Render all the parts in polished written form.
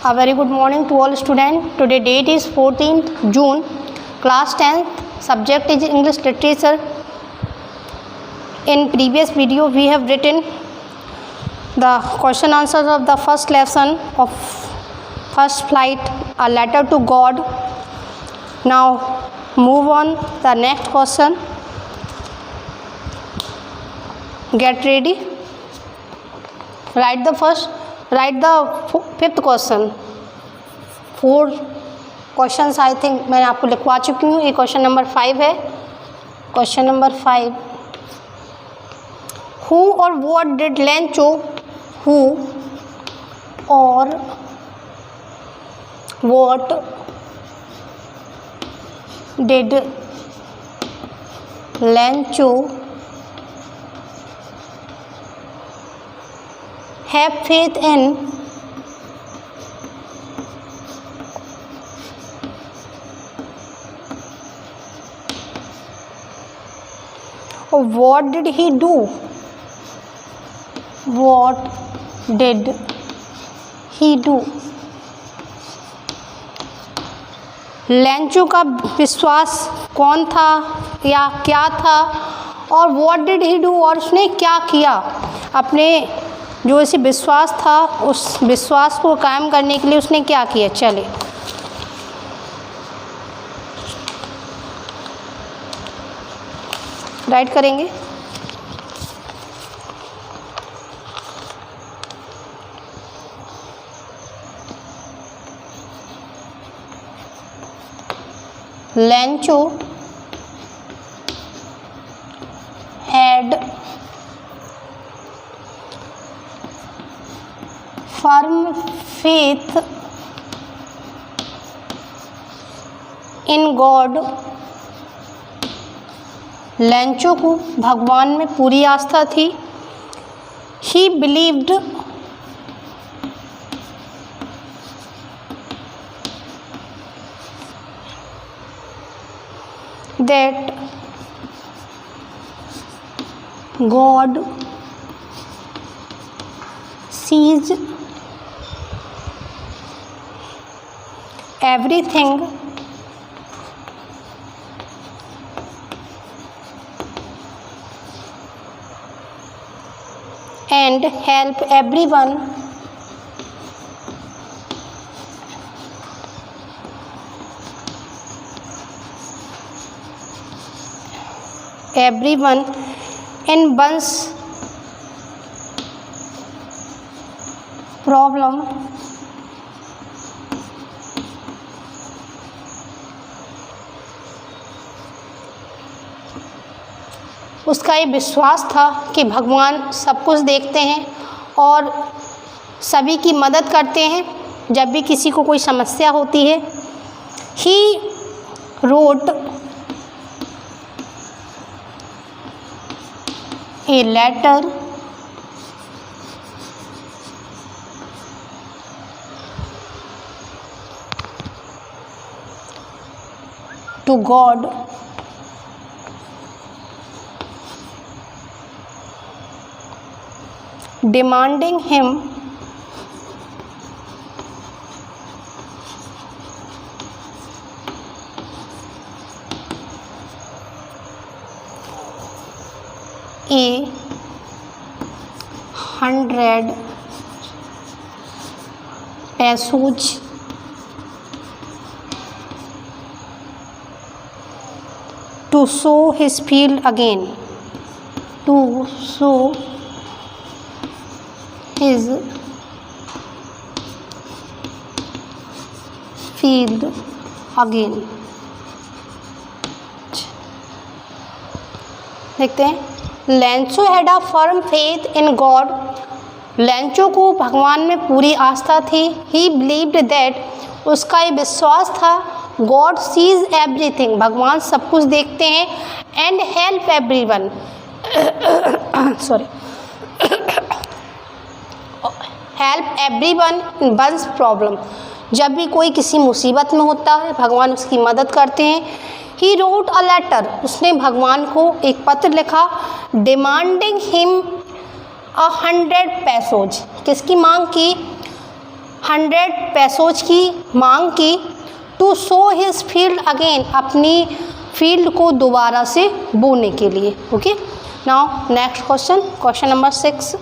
A very good morning to all students. Today date is 14th June, class 10th, subject is English literature. In previous video we have written the question answers of the first lesson of first flight, a letter to God. Now move on the next question. Get ready. Write the fifth question. 4 questions I think मैंने आपको लिखवा चुकी हूँ. ये question number 5 है. Question number 5. Who और what did Lencho, who और what did Lencho have faith in or what did he do? What did he do? Lencho का विश्वास कौन था या क्या था, और what did he do और उसने क्या किया. अपने जो ऐसे विश्वास था उस विश्वास को कायम करने के लिए उसने क्या किया. चले राइट करेंगे. Lencho had firm faith in God. Lencho को भगवान में पूरी आस्था थी. He believed that God sees everything and help everyone in one's problem. उसका ये विश्वास था कि भगवान सब कुछ देखते हैं और सभी की मदद करते हैं जब भी किसी को कोई समस्या होती है. He wrote a letter to God demanding him $100 pesos to sow his field again. To sow his field again. देखते हैं. Lencho had a firm faith in God. Lencho को भगवान में पूरी आस्था थी. ही बिलीव्ड दैट, उसका ये विश्वास था, गॉड सीज एवरीथिंग, भगवान सब कुछ देखते हैं, and help everyone sorry help everyone in one's problem. जब भी कोई किसी मुसीबत में होता है भगवान उसकी मदद करते हैं. ही रोट अ लेटर, उसने भगवान को एक पत्र लिखा. डिमांडिंग हिम $100 किसकी मांग की? 100 पैसोज की मांग की to sow his field again, अपनी फील्ड को दोबारा से बोने के लिए। Okay, now next question, question number 6।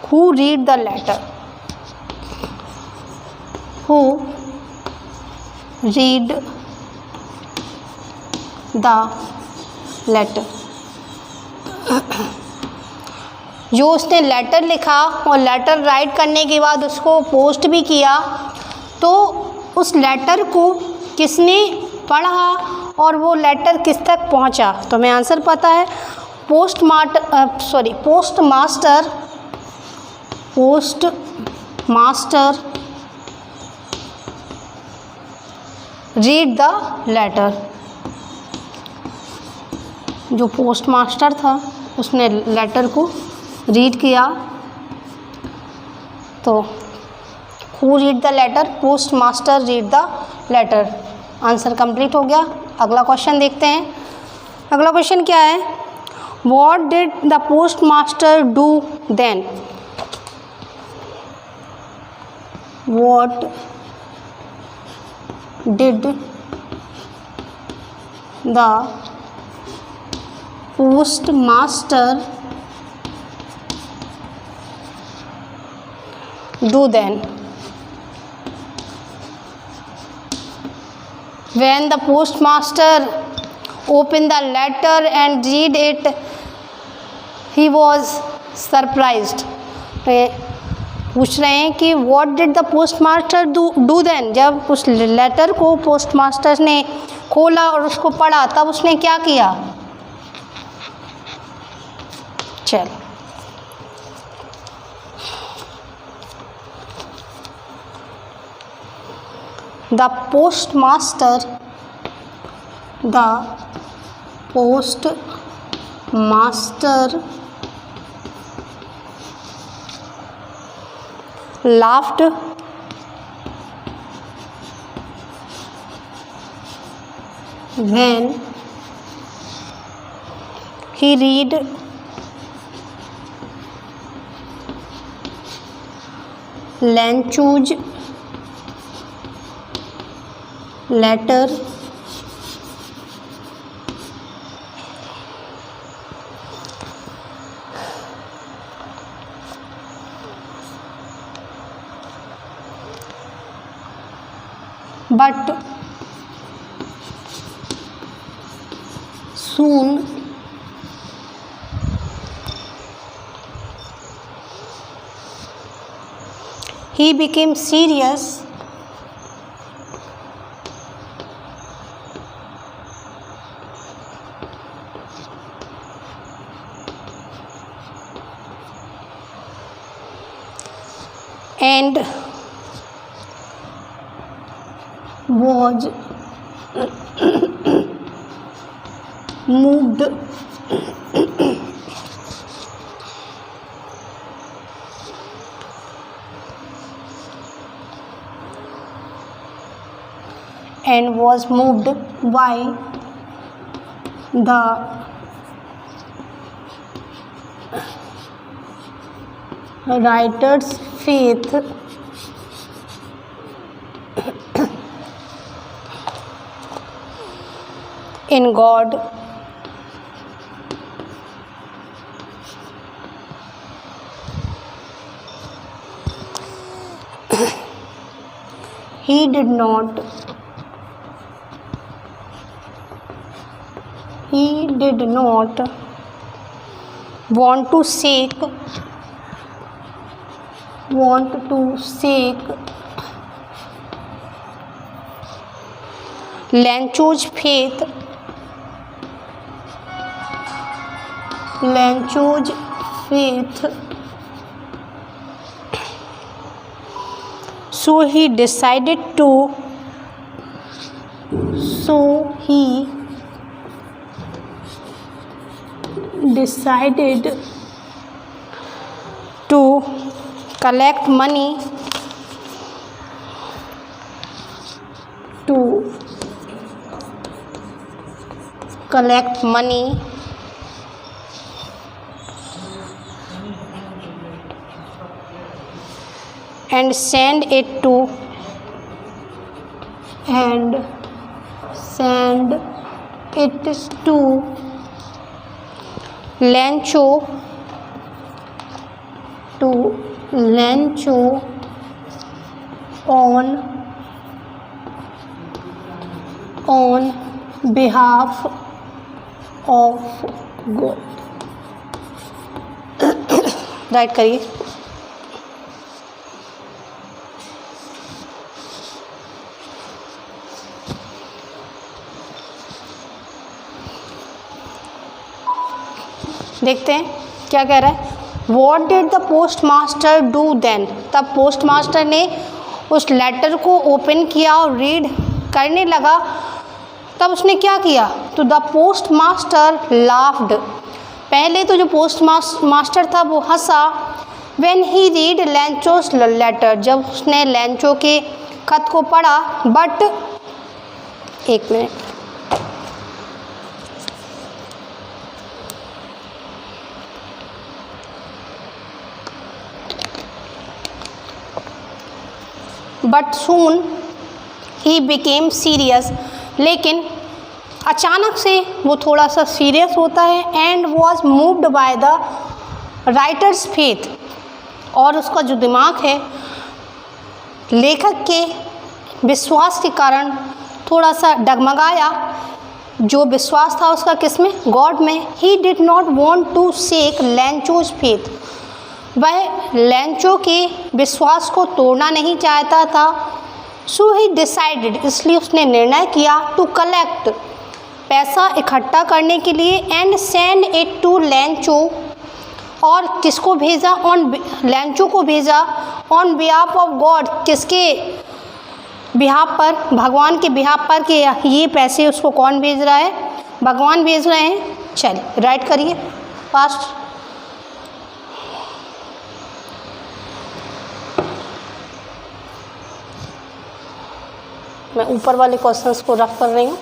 Who read the letter? Who read the letter? जो उसने लेटर लिखा और लेटर राइट करने के बाद उसको पोस्ट भी किया, तो उस लेटर को किसने पढ़ा और वो लेटर किस तक पहुंचा? तो हमें आंसर पता है, पोस्टमास्टर रीड द लेटर। जो पोस्टमास्टर था उसने लेटर को रीड किया। तो who read the letter? Postmaster read the letter. Answer complete हो गया। अगला क्वेश्चन देखते हैं। अगला क्वेश्चन क्या है? What did the postmaster do then? What did the postmaster do then? When the postmaster opened the letter and read it, he was surprised. पूछ रहे हैं कि what did the postmaster do then? जब उस letter को postmaster ने खोला और उसको पढ़ा, तब उसने क्या किया? चल, the postmaster laughed when he read Lencho's letter but soon he became serious and was moved by the writer's faith in God. He did not want to shake Lencho's faith so he decided to collect money and send it to Lancho on behalf of God. Write करिए। देखते हैं क्या कह रहा है। What did the postmaster do then, तब postmaster ने उस लेटर को ओपन किया और रीड करने लगा, तब उसने क्या किया। तो द पोस्ट मास्टर लाफ्ड, पहले तो जो पोस्ट मास्टर था वो हंसा। व्हेन ही रीड लैंचोस लेटर, जब उसने लैंचो के खत को पढ़ा। बट एक minute, but soon he became serious, लेकिन अचानक से वो थोड़ा सा सीरियस होता है। And was moved by the writer's faith, और उसका जो दिमाग है लेखक के विश्वास के कारण थोड़ा सा डगमगाया। जो विश्वास था उसका किसमें, गॉड में। He did not want to shake Lencho's faith, वह लैंचो के विश्वास को तोड़ना नहीं चाहता था। सो ही डिसाइडेड, इसलिए उसने निर्णय किया, टू कलेक्ट, पैसा इकट्ठा करने के लिए। And send it to Lencho, और किसको भेजा, ऑन लैंचो को भेजा। ऑन बिहाफ ऑफ गॉड, किसके बिहाफ पर, भगवान के बिहाफ पर, कि ये पैसे उसको कौन भेज रहा है, भगवान भेज रहे हैं। चलिए राइट करिए फास्ट। मैं ऊपर वाले क्वेश्चंस को रफ कर रही हूँ।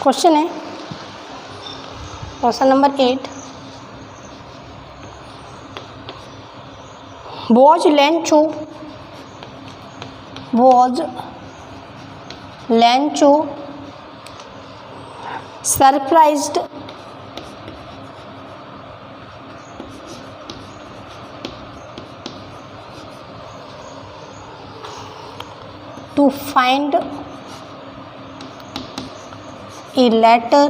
क्वेश्चन है question number 8, was Lancho surprised to find a letter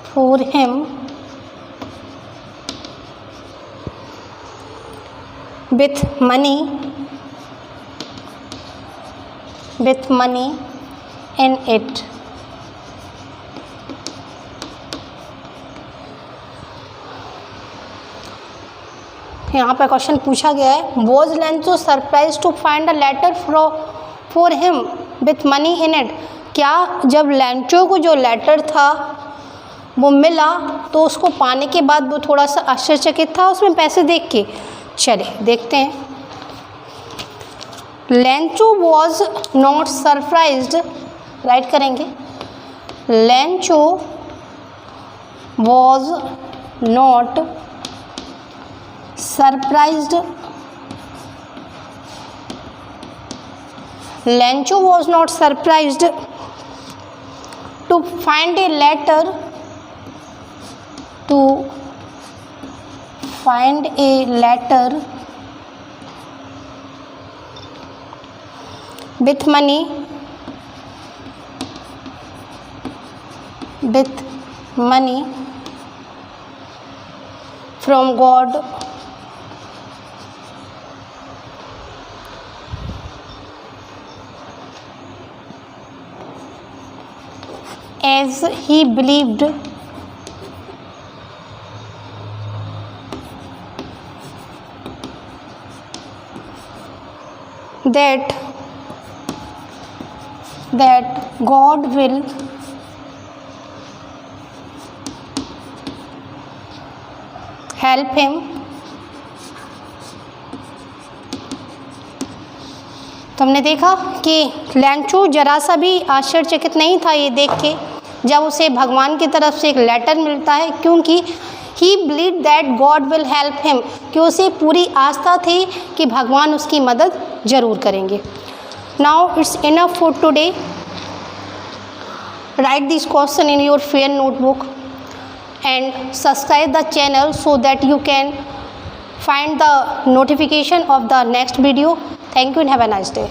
for him with money in it? यहाँ पर क्वेश्चन पूछा गया है, was Lencho surprise to find a letter for him with money in it, क्या जब लैंचो को जो लेटर था वो मिला तो उसको पाने के बाद वो थोड़ा सा आश्चर्यचकित था उसमें पैसे देख के। चलिए देखते हैं। Lencho was not surprised, write करेंगे। Lencho was not surprised, Lancho was not surprised to find a letter with money from God, as he believed that God will help him. तो हमने देखा कि लैंचो जरा सा भी आश्चर्यचकित नहीं था ये देख के जब उसे भगवान की तरफ से एक लेटर मिलता है, क्योंकि ही believe that God will help him, कि उसे पूरी आस्था थी कि भगवान उसकी मदद ज़रूर करेंगे. Now it's enough for today. Right this question in your fair notebook and subscribe the channel so that you can find the notification of the next video. Thank you and have a nice day.